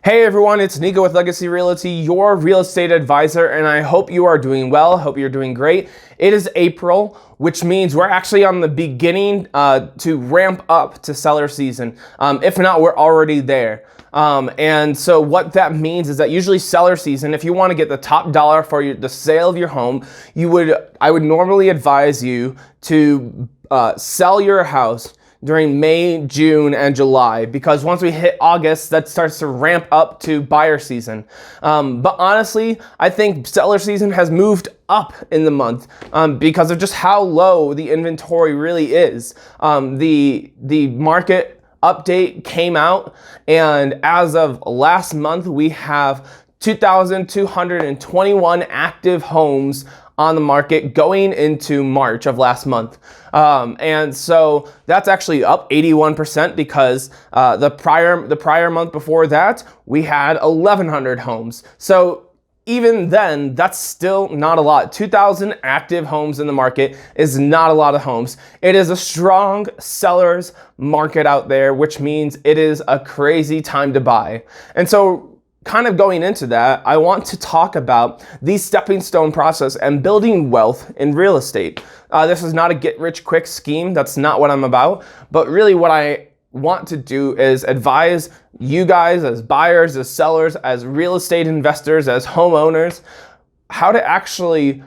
Hey everyone, it's Nico with Legacy Realty, your real estate advisor, and I hope you are doing well. Hope you're doing great. It is April, which means we're actually on the beginning to ramp up to seller season. If not, we're already there. And so what that means is that usually seller season, if you want to get the top dollar for the sale of your home, I would normally advise you to sell your house during May, June, and July, because once we hit August, that starts to ramp up to buyer season. But honestly, I think seller season has moved up in the month because of just how low the inventory really is. The market update came out, and as of last month, we have 2,221 active homes on the market going into March of last month. And so that's actually up 81% because the prior month before that, we had 1,100 homes. So even then, that's still not a lot. 2,000 active homes in the market is not a lot of homes. It is a strong seller's market out there, which means it is a crazy time to buy. And so kind of going into that, I want to talk about the stepping stone process and building wealth in real estate. This is not a get-rich-quick scheme. That's not what I'm about. But really what I want to do is advise you guys as buyers, as sellers, as real estate investors, as homeowners, how to actually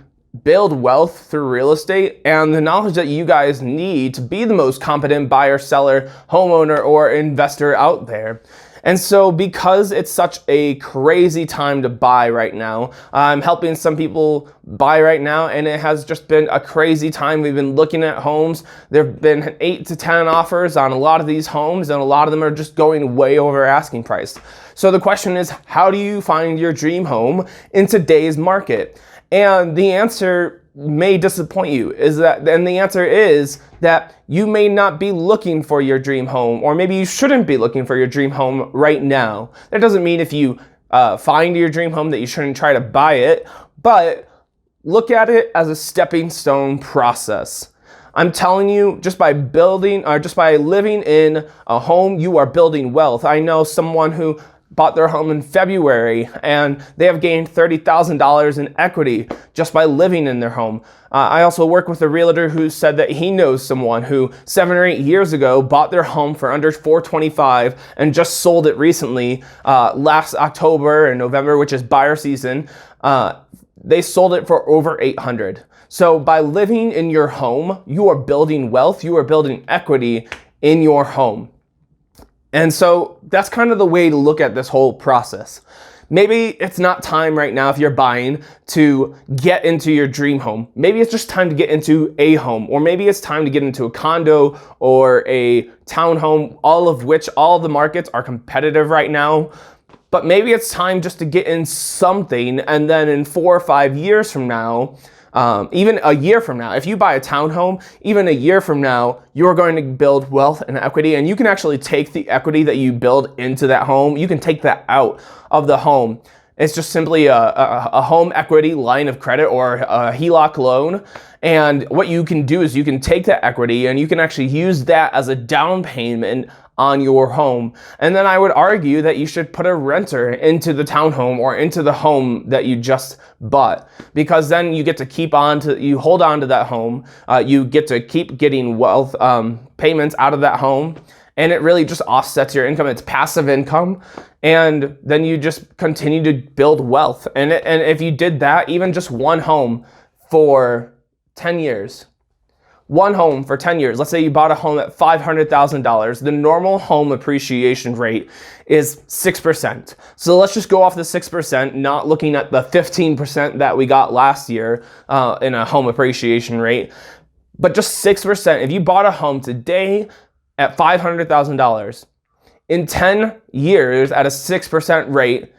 build wealth through real estate and the knowledge that you guys need to be the most competent buyer, seller, homeowner, or investor out there. And so because it's such a crazy time to buy right now, I'm helping some people buy right now, and it has just been a crazy time. We've been looking at homes. There have been 8 to 10 offers on a lot of these homes, and a lot of them are just going way over asking price. So the question is, how do you find your dream home in today's market? And the answer may disappoint you, and the answer is that you may not be looking for your dream home, or maybe you shouldn't be looking for your dream home right now. That doesn't mean if you find your dream home that you shouldn't try to buy it, but look at it as a stepping stone process. I'm telling you, just by living in a home, you are building wealth. I know someone who bought their home in February, and they have gained $30,000 in equity just by living in their home. I also work with a realtor who said that he knows someone who 7 or 8 years ago bought their home for under $425 and just sold it recently, last October and November, which is buyer season. They sold it for over $800. So by living in your home, you are building wealth, you are building equity in your home. And so that's kind of the way to look at this whole process. Maybe it's not time right now, if you're buying, to get into your dream home. Maybe it's just time to get into a home, or maybe it's time to get into a condo or a townhome, all of the markets are competitive right now. But maybe it's time just to get in something, and then in 4 or 5 years from now, even a year from now, if you buy a townhome, even a year from now, you're going to build wealth and equity, and you can actually take the equity that you build into that home, you can take that out of the home. It's just simply a home equity line of credit or a HELOC loan. And what you can do is you can take that equity and you can actually use that as a down payment on your home. And then I would argue that you should put a renter into the townhome or into the home that you just bought, because then you get to you hold on to that home, you get to keep getting wealth payments out of that home, and it really just offsets your income. It's passive income, and then you just continue to build wealth. And if you did that, even just one home for 10 years, one home for 10 years. Let's say you bought a home at $500,000. The normal home appreciation rate is 6%. So let's just go off the 6%, not looking at the 15% that we got last year in a home appreciation rate, but just 6%. If you bought a home today at $500,000, in 10 years at a 6% rate,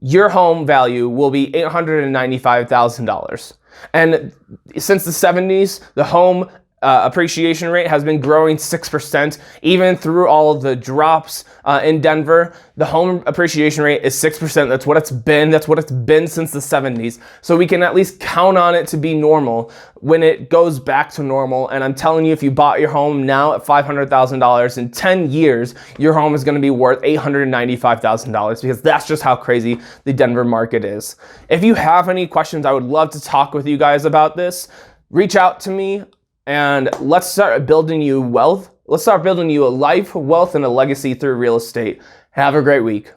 your home value will be $895,000. And since the 70s, the home appreciation rate has been growing 6%, even through all of the drops in Denver. The home appreciation rate is 6%. That's what it's been. That's what it's been since the 70s. So we can at least count on it to be normal when it goes back to normal. And I'm telling you, if you bought your home now at $500,000, in 10 years, your home is going to be worth $895,000, because that's just how crazy the Denver market is. If you have any questions, I would love to talk with you guys about this. Reach out to me. And let's start building you wealth. Let's start building you a life, wealth, and a legacy through real estate. Have a great week.